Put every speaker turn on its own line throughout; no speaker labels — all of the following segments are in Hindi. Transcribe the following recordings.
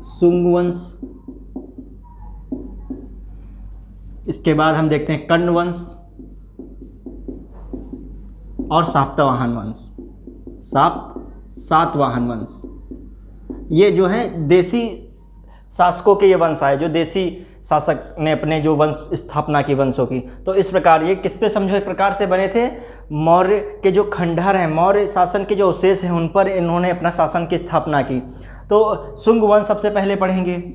सुंग वंश। इसके बाद हम देखते हैं कण्व वंश और सातवाहन वंश। सातवाहन वंश ये जो है देसी शासकों के ये वंश आए, जो देसी शासक ने अपने जो वंश स्थापना की वंशों की। तो इस प्रकार ये किस पे समझो एक प्रकार से बने थे, मौर्य के जो खंडहर हैं, मौर्य शासन के जो अवशेष हैं, उन पर इन्होंने अपना शासन की स्थापना की। तो शुंग वंश सबसे पहले पढ़ेंगे।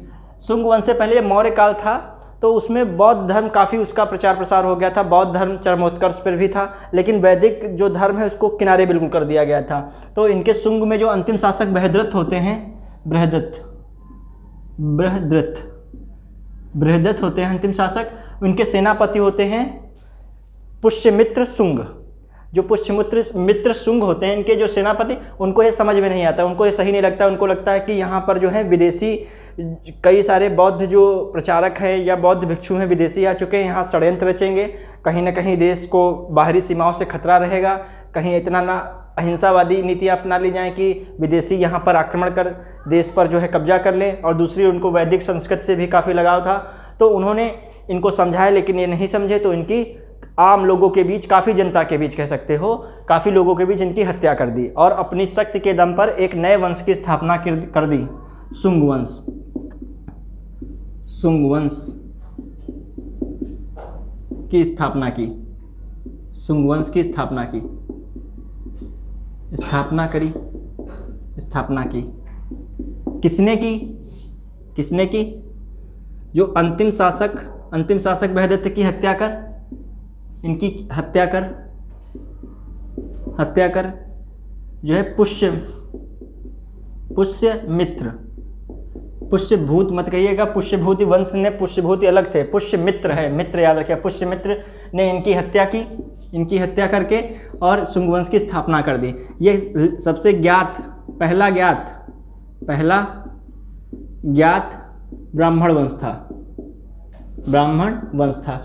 शुंग वंश से पहले मौर्य काल था, तो उसमें बौद्ध धर्म काफ़ी उसका प्रचार प्रसार हो गया था, बौद्ध धर्म चरमोत्कर्ष पर भी था, लेकिन वैदिक जो धर्म है उसको किनारे बिल्कुल कर दिया गया था। तो इनके शुंग में जो अंतिम शासक बृहद्रथ होते हैं, बृहद्रथ होते हैं अंतिम शासक। उनके सेनापति होते हैं पुष्यमित्र शुंग। जो पुष्यमित्र शुंग होते हैं, इनके जो सेनापति, उनको ये समझ में नहीं आता, उनको ये सही नहीं लगता। उनको लगता है कि यहाँ पर जो है विदेशी कई सारे बौद्ध जो प्रचारक हैं या बौद्ध भिक्षु हैं विदेशी आ चुके हैं, यहाँ षड्यंत्र रचेंगे, कहीं ना कहीं देश को बाहरी सीमाओं से खतरा रहेगा, कहीं इतना ना अहिंसावादी नीतियाँ अपना ली जाएँ कि विदेशी यहाँ पर आक्रमण कर देश पर जो है कब्जा कर लें। और दूसरी, उनको वैदिक संस्कृति से भी काफ़ी लगाव था, तो उन्होंने इनको समझाया, लेकिन ये नहीं समझे। तो इनकी आम लोगों के बीच, काफ़ी जनता के बीच कह सकते हो, काफ़ी लोगों के बीच इनकी हत्या कर दी और अपनी शक्ति के दम पर एक नए वंश की स्थापना कर दी, शुंग वंश। शुंग वंश की स्थापना की, शुंग वंश की स्थापना की, स्थापना की। किसने की? जो अंतिम शासक बृहद्रथ की हत्या कर, इनकी हत्या कर जो है पुष्यभूत मत कहिएगा, पुष्यभूति वंश ने, पुष्यभूति अलग थे, पुष्यमित्र है, मित्र याद रखिए। पुष्यमित्र ने इनकी हत्या करके और शुंग वंश की स्थापना कर दी। ये सबसे पहला ज्ञात ब्राह्मण वंश था।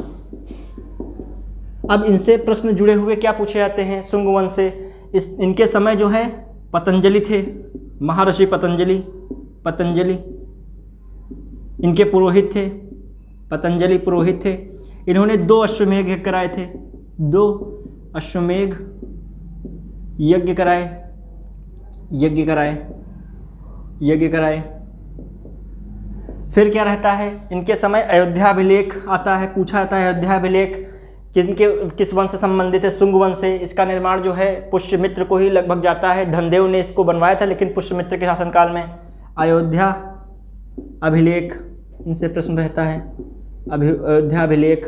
अब इनसे प्रश्न जुड़े हुए क्या पूछे जाते हैं शुंग वंश से? इनके समय जो है पतंजलि थे, महर्षि पतंजलि इनके पुरोहित थे, पतंजलि पुरोहित थे। इन्होंने 2 अश्वमेध कराए थे, 2 अश्वमेध यज्ञ कराए। फिर क्या रहता है, इनके समय अयोध्याभिलेख आता है, पूछा जाता है अयोध्याभिलेख किस वंश से संबंधित है? शुंग वंश से। इसका निर्माण जो है पुष्यमित्र को ही लगभग जाता है, धनदेव ने इसको बनवाया था, लेकिन पुष्यमित्र के शासनकाल में अयोध्या अभिलेख, इनसे प्रश्न रहता है। अयोध्याभिलेख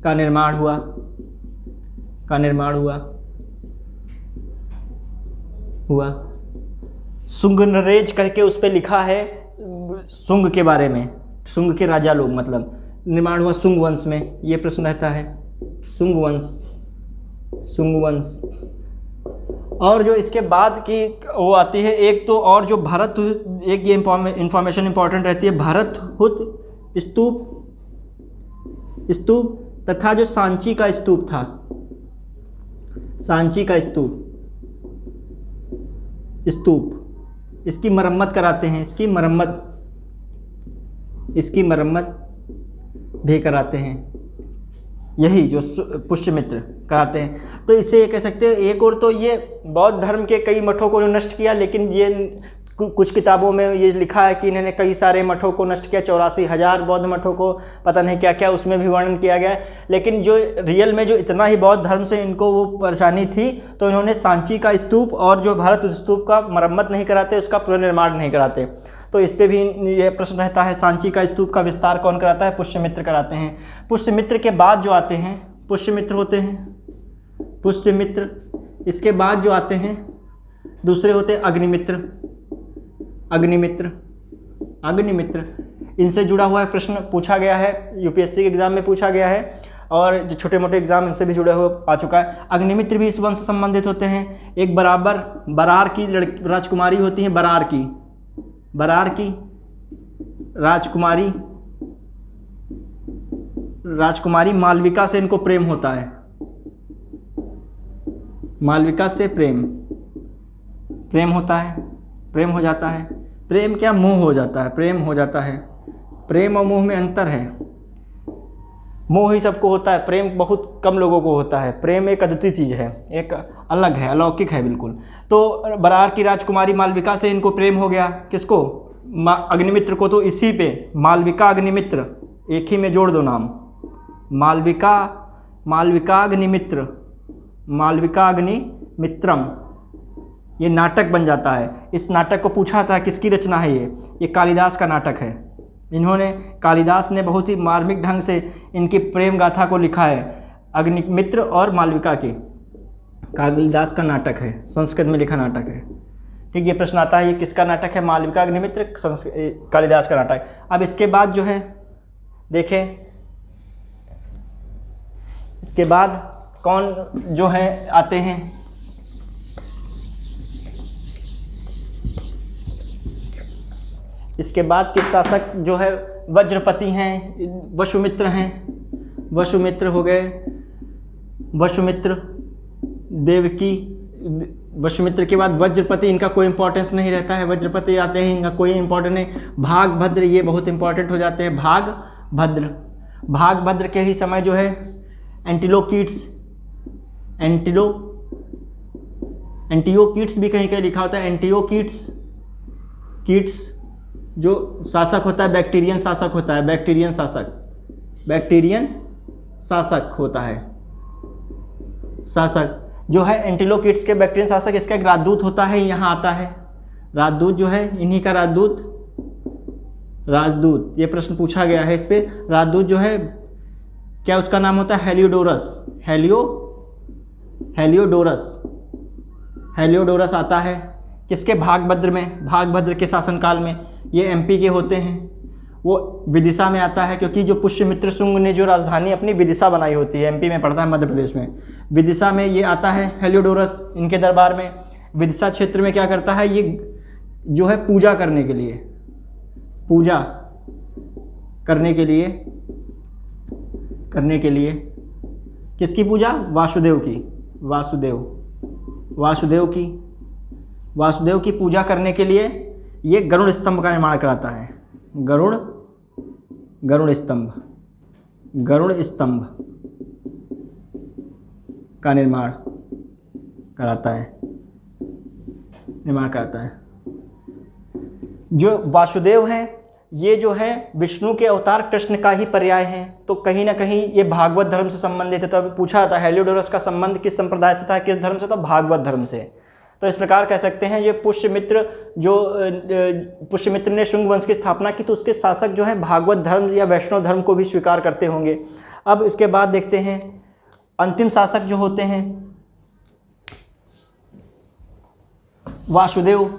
का निर्माण हुआ। शुंग नरेज करके उस पर लिखा है शुंग के बारे में, शुंग के राजा लोग, मतलब निर्माण हुआ शुंग वंश में। ये प्रश्न रहता है शुंग वंश। और जो इसके बाद की वो आती है, एक तो और जो भारत, एक ये इंफॉर्मेशन इंपॉर्टेंट रहती है, भारतहुत स्तूप तथा जो सांची का स्तूप था, स्तूप इसकी मरम्मत कराते हैं, इसकी मरम्मत भी कराते हैं, यही जो पुष्यमित्र कराते हैं। तो इसे ये कह सकते हैं। एक और तो ये बौद्ध धर्म के कई मठों को नष्ट किया, लेकिन ये कुछ किताबों में ये लिखा है कि इन्होंने कई सारे मठों को नष्ट किया, 84,000 बौद्ध मठों को, पता नहीं क्या क्या उसमें भी वर्णन किया गया है। लेकिन जो रियल में जो इतना ही बौद्ध धर्म से इनको वो परेशानी थी, तो इन्होंने सांची का स्तूप और जो भारत स्तूप का मरम्मत नहीं कराते, उसका पुनर्निर्माण नहीं कराते। तो इस पर भी ये प्रश्न रहता है, सांची का स्तूप का विस्तार कौन कराता है? पुष्यमित्र कराते हैं। पुष्यमित्र के बाद जो आते हैं, पुष्यमित्र होते हैं, इसके बाद जो आते हैं दूसरे होते हैं अग्निमित्र। इनसे जुड़ा हुआ प्रश्न पूछा गया है, यूपीएससी के एग्जाम में पूछा गया है, और जो छोटे मोटे एग्जाम इनसे भी जुड़े हुए आ चुका है। अग्निमित्र भी इस वंश से संबंधित होते हैं। एक बरार की राजकुमारी होती है, बरार की राजकुमारी मालविका से इनको प्रेम होता है, मालविका से प्रेम हो जाता है। प्रेम क्या, मोह हो जाता है, प्रेम हो जाता है। प्रेम और मोह में अंतर है। मोह ही सबको होता है, प्रेम बहुत कम लोगों को होता है। प्रेम एक अद्वितीय चीज़ है, एक अलग है, अलौकिक है बिल्कुल। तो बरार की राजकुमारी मालविका से इनको प्रेम हो गया। किसको? अग्निमित्र को। तो इसी पे मालविका अग्निमित्र एक ही में जोड़ दो नाम, मालविका, मालविका अग्निमित्र, मालविका अग्निमित्रम, ये नाटक बन जाता है। इस नाटक को पूछा था किसकी रचना है ये कालिदास का नाटक है। इन्होंने, कालिदास ने बहुत ही मार्मिक ढंग से इनकी प्रेम गाथा को लिखा है। अग्निमित्र और मालविका की कालिदास का नाटक है, संस्कृत में लिखा नाटक है। ठीक, ये प्रश्न आता है ये किसका नाटक है? मालविका अग्निमित्र कालिदास का नाटक। अब इसके बाद जो है देखें, इसके बाद कौन जो है आते हैं? इसके बाद के शासक जो है वज्रपति हैं, वसुमित्र हैं। वसुमित्र हो गए, वसुमित्र, देवकी। वसुमित्र के बाद वज्रपति, इनका कोई इंपॉर्टेंस नहीं रहता है। वज्रपति आते हैं, इनका कोई इंपॉर्टेंट नहीं। भागभद्र, ये बहुत इंपॉर्टेंट हो जाते हैं। भागभद्र, भागभद्र के ही समय जो है एंटिलोकीट्स, एंटियोकीट्स भी कहीं कहीं लिखा होता है। एंटियोकीट्स, कीट्स जो शासक होता है, बैक्टीरियन शासक होता है, बैक्टीरियन शासक, बैक्टीरियन शासक होता है। शासक जो है एंटिलोकीट्स के बैक्टीरियन शासक, इसका एक राजदूत होता है, यहाँ आता है। राजदूत जो है इन्हीं का राजदूत, राजदूत, ये प्रश्न पूछा गया है इस पे। राजदूत जो है क्या उसका नाम होता है? हेलियोडोरस, हेलियोडोरस, हेलियोडोरस आता है। किसके? भागभद्र में, भागभद्र के शासनकाल में। ये एमपी के होते हैं। वो विदिशा में आता है, क्योंकि जो पुष्यमित्र शुंग ने जो राजधानी अपनी विदिशा बनाई होती है, एमपी में पड़ता है, मध्य प्रदेश में, विदिशा में ये आता है हेलियोडोरस इनके दरबार में। विदिशा क्षेत्र में क्या करता है? ये जो है पूजा करने के लिए, पूजा करने के लिए किसकी पूजा? वासुदेव की, वासुदेव की पूजा करने के लिए ये गरुड़ स्तंभ का निर्माण कराता है। गरुड़ स्तंभ का निर्माण कराता है। जो वासुदेव हैं ये जो है विष्णु के अवतार कृष्ण का ही पर्याय हैं। तो कहीं ना कहीं ये भागवत धर्म से संबंधित है। तो अभी पूछा था हेलियोडोरस का संबंध किस संप्रदाय से था, किस धर्म से? तो भागवत धर्म से। तो इस प्रकार कह सकते हैं ये पुष्यमित्र ने शुंग वंश की स्थापना की, तो उसके शासक जो है भागवत धर्म या वैष्णव धर्म को भी स्वीकार करते होंगे। अब इसके बाद देखते हैं अंतिम शासक जो होते हैं वासुदेव।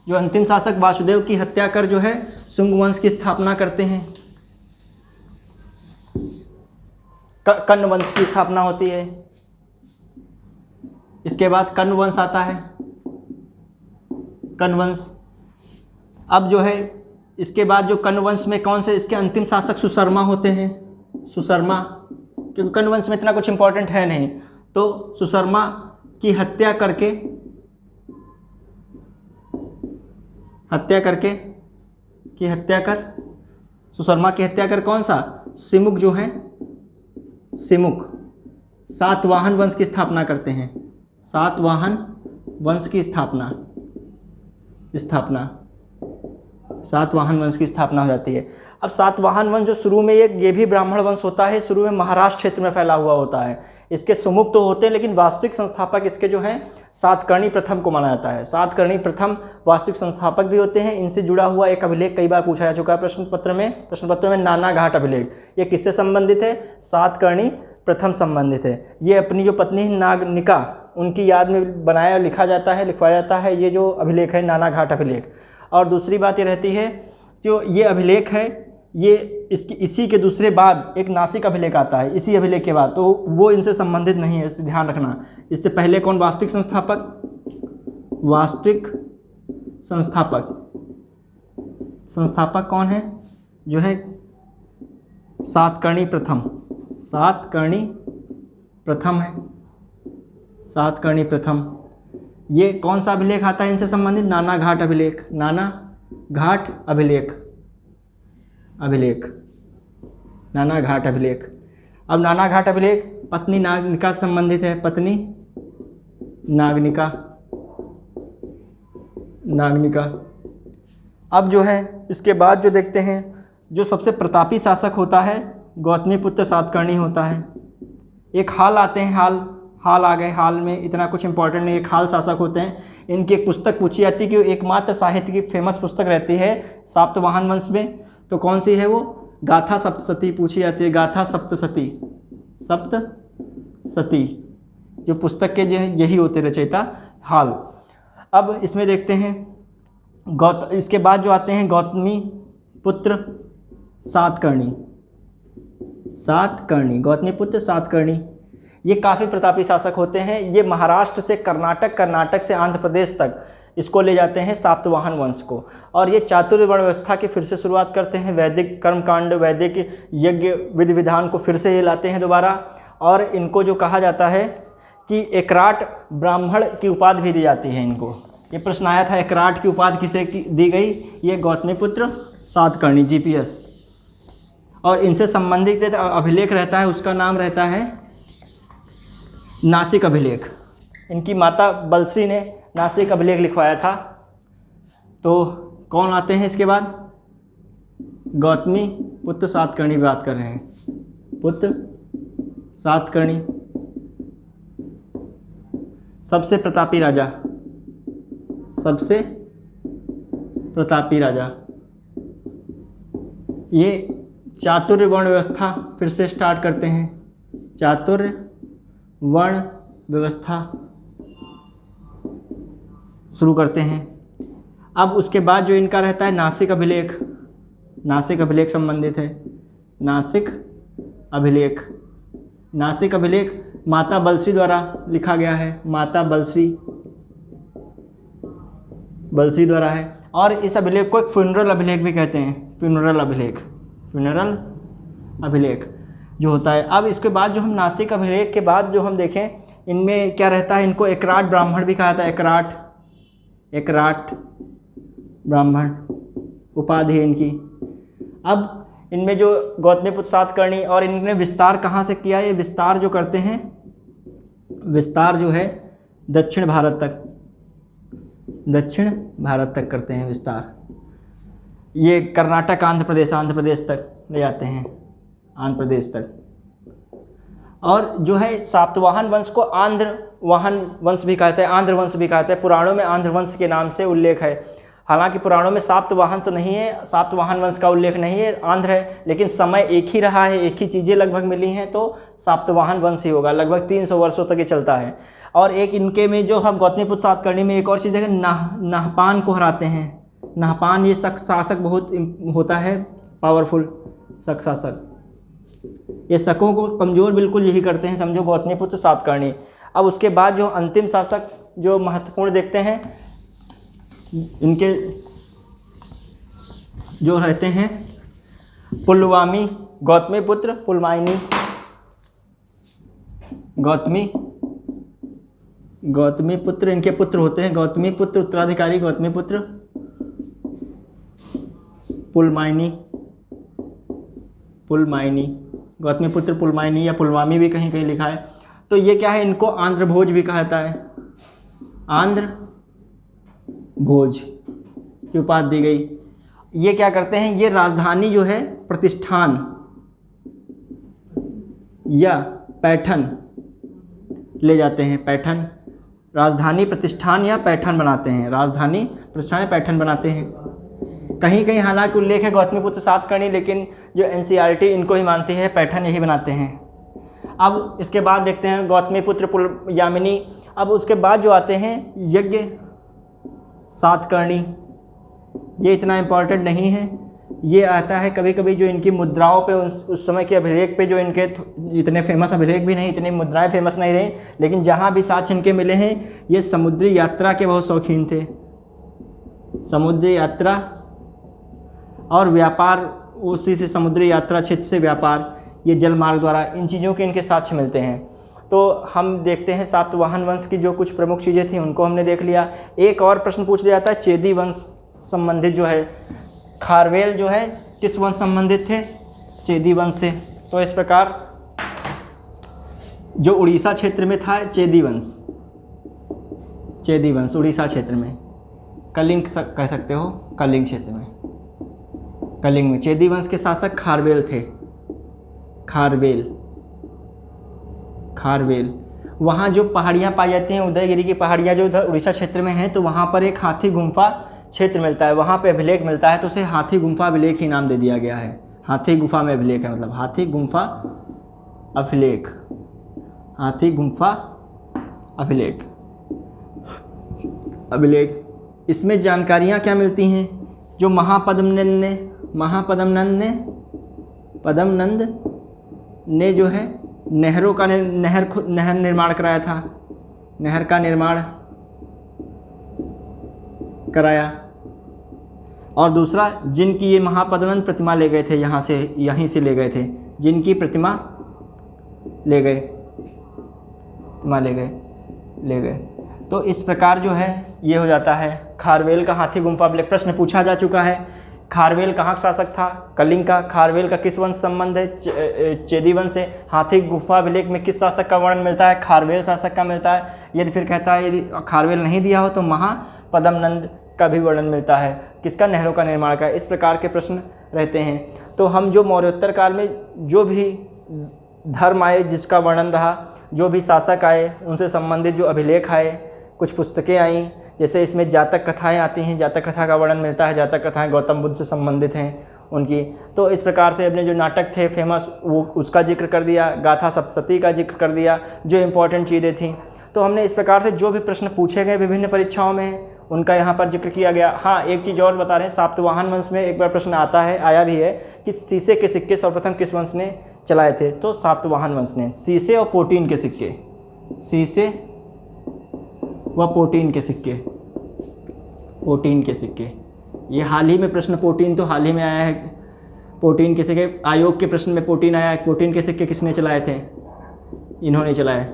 जो अंतिम शासक वासुदेव की हत्या कर जो है शुंग वंश की स्थापना करते हैं। कर्ण वंश की स्थापना होती है। इसके बाद कर्ण वंश आता है, कर्ण वंश। अब जो है इसके बाद जो कर्ण वंश में कौन से इसके अंतिम शासक सुशर्मा होते हैं। सुशर्मा, क्योंकि कर्ण वंश में इतना कुछ इंपॉर्टेंट है नहीं, तो सुशर्मा की हत्या करके सुशर्मा की हत्या कर कौन सा? सिमुक जो है, सिमुक सातवाहन वंश की स्थापना करते हैं। सातवाहन वंश की स्थापना सातवाहन वंश की स्थापना हो जाती है। अब सातवाहन वंश जो शुरू में ये भी ब्राह्मण वंश होता है, शुरू में महाराष्ट्र क्षेत्र में फैला हुआ होता है। इसके सुमुख तो होते हैं, लेकिन वास्तविक संस्थापक इसके जो हैं सातकर्णी प्रथम को माना जाता है। सातकर्णी प्रथम वास्तविक संस्थापक भी होते हैं। इनसे जुड़ा हुआ एक अभिलेख कई बार पूछा जा चुका है प्रश्न पत्र में नाना घाट अभिलेख। ये किससे संबंधित है? सातकर्णी प्रथम संबंधित है। ये अपनी जो पत्नी नागनिका उनकी याद में बनाया और लिखवाया जाता है ये जो अभिलेख है, नाना घाट अभिलेख। और दूसरी बात ये रहती है जो ये अभिलेख है ये इसी के दूसरे बाद एक नासिक अभिलेख आता है, इसी अभिलेख के बाद, तो वो इनसे संबंधित नहीं है, इससे ध्यान रखना। इससे पहले कौन? वास्तविक संस्थापक कौन है? जो है सातकर्णी प्रथम। ये कौन सा अभिलेख आता है इनसे संबंधित? नाना घाट अभिलेख। नाना घाट अभिलेख, नाना घाट अभिलेख। अब नाना घाट अभिलेख पत्नी नागनिका से संबंधित है, पत्नी नागनिका। अब जो है इसके बाद जो देखते हैं, जो सबसे प्रतापी शासक होता है गौतमीपुत्र सातकर्णी होता है। एक हाल आते हैं, हाल आ गए, हाल में इतना कुछ इंपॉर्टेंट नहीं, एक हाल शासक होते हैं। इनकी एक पुस्तक पूछी जाती है कि एकमात्र साहित्य की फेमस पुस्तक रहती है सातवाहन वंश में, तो कौन सी है वो? गाथा सप्तशती पूछी जाती है, गाथा सप्तशती जो पुस्तक के जो यही होते रचयिता हाल। अब इसमें देखते हैं इसके बाद जो आते हैं गौतमी पुत्र सातकर्णी, गौतमीपुत्र सातकर्णी। ये काफ़ी प्रतापी शासक होते हैं। ये महाराष्ट्र से कर्नाटक से आंध्र प्रदेश तक इसको ले जाते हैं सातवाहन वंश को। और ये चातुर्य वर्ण व्यवस्था की फिर से शुरुआत करते हैं, वैदिक कर्मकांड, वैदिक यज्ञ विधि विधान को फिर से ये लाते हैं दोबारा। और इनको जो कहा जाता है कि एकराट ब्राह्मण की उपाधि भी दी जाती है इनको। ये प्रश्न आया था, एकराट की उपाधि किसे दी गई? ये गौतमीपुत्र सातकर्णी, GPS। और इनसे संबंधित अभिलेख रहता है, उसका नाम रहता है नासिक अभिलेख। इनकी माता बलसी ने नासिक अभिलेख लिखवाया था। तो कौन आते हैं इसके बाद? गौतमी पुत्र सातकर्णी बात कर रहे हैं, पुत्र सातकर्णी, सबसे प्रतापी राजा। ये चातुर्य वर्ण व्यवस्था फिर से स्टार्ट करते हैं, चातुर्य वर्ण व्यवस्था शुरू करते हैं। अब उसके बाद जो इनका रहता है नासिक अभिलेख संबंधित है, नासिक अभिलेख माता बलसी द्वारा लिखा गया है, माता बलसी द्वारा है। और इस अभिलेख को एक फ्यूनरल अभिलेख भी कहते हैं, फ्यूनरल अभिलेख जो होता है। अब इसके बाद जो हम नासिक अभिलेख के बाद जो हम देखें, इनमें क्या रहता है, इनको एकराट ब्राह्मण भी कहा जाता है, एकराट ब्राह्मण उपाधि है इनकी। अब इनमें जो गौतमीपुत्र सातकर्णी, और इनने विस्तार कहाँ से किया? ये विस्तार जो करते हैं, विस्तार जो है दक्षिण भारत तक करते हैं विस्तार। ये कर्नाटक आंध्र प्रदेश तक ले जाते हैं, आंध्र प्रदेश तक। और जो है सातवाहन वंश को आंध्रवाहन वंश भी कहते हैं, आंध्र वंश भी कहते हैं। पुराणों में आंध्र वंश के नाम से उल्लेख है, हालांकि पुराणों में सातवाहन से नहीं है, सातवाहन वंश का उल्लेख नहीं है, आंध्र है। लेकिन समय एक ही रहा है, एक ही चीज़ें लगभग मिली हैं, तो सातवाहन वंश ही होगा। लगभग 300 वर्षों तक ये चलता है। और एक इनके में जो हम गौतमीपुत्र सातकर्णी में एक और चीज़ देखें, नाहपान को हराते हैं। नाहपान ये शासक बहुत होता है पावरफुल शासक, ये शकों को कमज़ोर बिल्कुल यही करते हैं, समझो गौतमीपुत्र सातकर्णी। अब उसके बाद जो अंतिम शासक जो महत्वपूर्ण देखते हैं, इनके जो रहते हैं पुलवामी, गौतमीपुत्र पुलमाइनी, गौतमीपुत्र इनके पुत्र होते हैं, गौतमीपुत्र उत्तराधिकारी, गौतमीपुत्र पुलमाइनी, गौतमीपुत्र पुलमाइनी या पुलवामी भी कहीं कहीं लिखा है। तो ये क्या है, इनको आंध्र भोज भी कहा जाता है, आंध्र भोज की उपाधि दी गई। ये क्या करते हैं, ये राजधानी जो है प्रतिष्ठान या पैठन ले जाते हैं, पैठन, राजधानी प्रतिष्ठान या पैठन बनाते हैं, राजधानी प्रतिष्ठान या पैठन बनाते हैं। कहीं कहीं हालांकि उल्लेख है गौतमीपुत्र सातकर्णी, लेकिन जो NCERT इनको ही मानती है, पैठन यही बनाते हैं। अब इसके बाद देखते हैं गौतमीपुत्र पुलयामिनी। अब उसके बाद जो आते हैं यज्ञ सातकर्णी, ये इतना इम्पोर्टेंट नहीं है, ये आता है कभी कभी जो इनकी मुद्राओं पे, उस समय के अभिलेख पे, जो इनके इतने फेमस अभिलेख भी नहीं, इतनी मुद्राएं फेमस नहीं रही, लेकिन जहाँ भी साक्ष्य इनके मिले हैं, ये समुद्री यात्रा के बहुत शौकीन थे, समुद्री यात्रा और व्यापार, उसी से समुद्री यात्रा क्षेत्र से व्यापार, ये जल मार्ग द्वारा, इन चीज़ों के इनके साक्ष्य मिलते हैं। तो हम देखते हैं सातवाहन वंश की जो कुछ प्रमुख चीज़ें थी उनको हमने देख लिया। एक और प्रश्न पूछ लिया जाता है चेदी वंश, संबंधित जो है, खारवेल जो है किस वंश संबंधित थे? चेदी वंश से। तो इस प्रकार जो उड़ीसा क्षेत्र में था चेदी वंश, चेदी वंश उड़ीसा क्षेत्र में, कलिंग कह सकते हो, कलिंग क्षेत्र में, कलिंग में चेदी वंश के शासक खारवेल थे। खारवेल, खारवेल। वहाँ जो पहाड़ियाँ पाई जाती हैं, उदयगिरी की पहाड़ियाँ जो उधर उड़ीसा क्षेत्र में हैं, तो वहाँ पर एक हाथी गुम्फा क्षेत्र मिलता है, वहाँ पे अभिलेख मिलता है, तो उसे हाथी गुम्फा अभिलेख ही नाम दे दिया गया है। हाथी गुफा में अभिलेख है, मतलब हाथी गुम्फा अभिलेख, हाथी गुम्फा अभिलेख, अभिलेख। इसमें जानकारियाँ क्या मिलती हैं? जो पदमनंद ने जो है नहरों का नहर निर्माण कराया था, नहर का निर्माण कराया। और दूसरा, जिनकी ये महापद्मनंद प्रतिमा ले गए थे, यहाँ से, यहीं से ले गए थे, जिनकी प्रतिमा ले गए, प्रतिमा ले गए। तो इस प्रकार जो है ये हो जाता है खारवेल का हाथी गुम्फा अभिलेख। प्रश्न पूछा जा चुका है, खारवेल कहाँ का शासक था? कलिंग का। खारवेल का किस वंश संबंध है? चेदी वंश से। हाथी गुफा अभिलेख में किस शासक का वर्णन मिलता है? खारवेल शासक का मिलता है। यदि फिर कहता है यदि खारवेल नहीं दिया हो तो महापद्मनंद का भी वर्णन मिलता है। किसका? नहरों का निर्माण का। इस प्रकार के प्रश्न रहते हैं। तो हम जो मौर्योत्तर काल में जो भी धर्म आए, जिसका वर्णन रहा, जो भी शासक आए, उनसे संबंधित जो अभिलेख आए, कुछ पुस्तकें आई, जैसे इसमें जातक कथाएं आती हैं, जातक कथा का वर्णन मिलता है। जातक कथाएं गौतम बुद्ध से संबंधित हैं उनकी। तो इस प्रकार से अपने जो नाटक थे फेमस, वो उसका जिक्र कर दिया, गाथा सप्तशती का जिक्र कर दिया, जो इम्पोर्टेंट चीज़ें थीं। तो हमने इस प्रकार से जो भी प्रश्न पूछे गए विभिन्न परीक्षाओं में, उनका यहाँ पर जिक्र किया गया। हाँ, एक चीज़ और बता रहे हैं, सातवाहन वंश में एक बार प्रश्न आया भी है कि सीसे के सिक्के सर्वप्रथम किस वंश ने चलाए थे? तो सातवाहन वंश ने। सीसे और पोटीन के सिक्के, सीसे व पोटीन के सिक्के, पोटीन के सिक्के। ये हाल ही में प्रश्न, पोटीन तो हाल ही में आया है। पोटीन के सिक्के आयोग के प्रश्न में पोटीन आया है। पोटीन के सिक्के किसने चलाए थे? इन्होंने चलाए।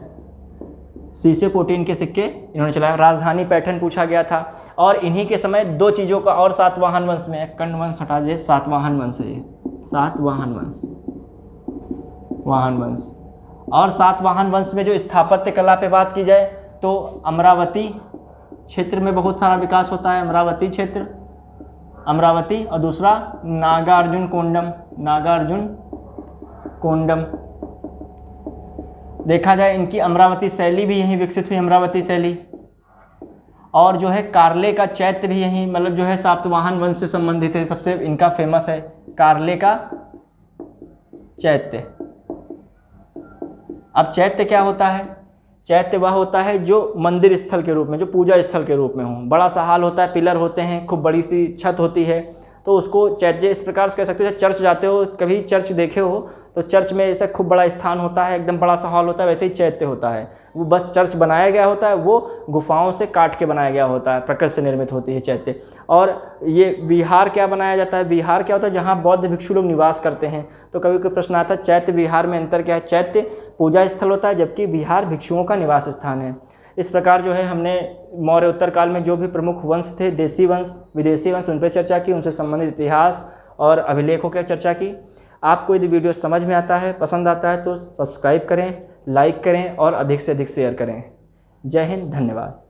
सीसे पोटीन के सिक्के इन्होंने चलाया। राजधानी पैठन पूछा गया था। और इन्हीं के समय दो चीज़ों का और सातवाहन वंश में, कंड वंश हटा दे, सातवाहन वंश है ये, सातवाहन वंश, वाहन वंश। और सातवाहन वंश में जो स्थापत्य कला पे बात की जाए तो अमरावती क्षेत्र में बहुत सारा विकास होता है। अमरावती क्षेत्र, अमरावती, और दूसरा नागार्जुन कोंडम, नागार्जुन कोंडम। देखा जाए इनकी अमरावती शैली भी यहीं विकसित हुई, अमरावती शैली। और जो है कार्ले का चैत्य भी यहीं, मतलब जो है सातवाहन वंश से संबंधित है। सबसे इनका फेमस है कार्ले का चैत्य। अब चैत्य क्या होता है? चैत्य वह होता है जो मंदिर स्थल के रूप में, जो पूजा स्थल के रूप में हो। बड़ा सा हाल होता है, पिलर होते हैं, खूब बड़ी सी छत होती है, तो उसको चैत्य इस प्रकार से कह सकते हो। चर्च जाते हो, कभी चर्च देखे हो तो चर्च में ऐसा खूब बड़ा स्थान होता है, एकदम बड़ा सा हॉल होता है, वैसे ही चैत्य होता है। वो बस चर्च बनाया गया होता है, वो गुफाओं से काट के बनाया गया होता है, प्रकृति से निर्मित होती है चैत्य। और ये विहार क्या बनाया जाता है? विहार क्या होता है? जहाँ बौद्ध भिक्षु लोग निवास करते हैं। तो कभी कोई प्रश्न आता है चैत्य विहार में अंतर क्या है? चैत्य पूजा स्थल होता है, जबकि विहार भिक्षुओं का निवास स्थान है। इस प्रकार जो है हमने मौर्य उत्तर काल में जो भी प्रमुख वंश थे, देसी वंश, विदेशी वंश, उन पर चर्चा की, उनसे संबंधित इतिहास और अभिलेखों की चर्चा की। आपको यदि वीडियो समझ में आता है, पसंद आता है तो सब्सक्राइब करें, लाइक करें और अधिक से अधिक शेयर करें। जय हिंद, धन्यवाद।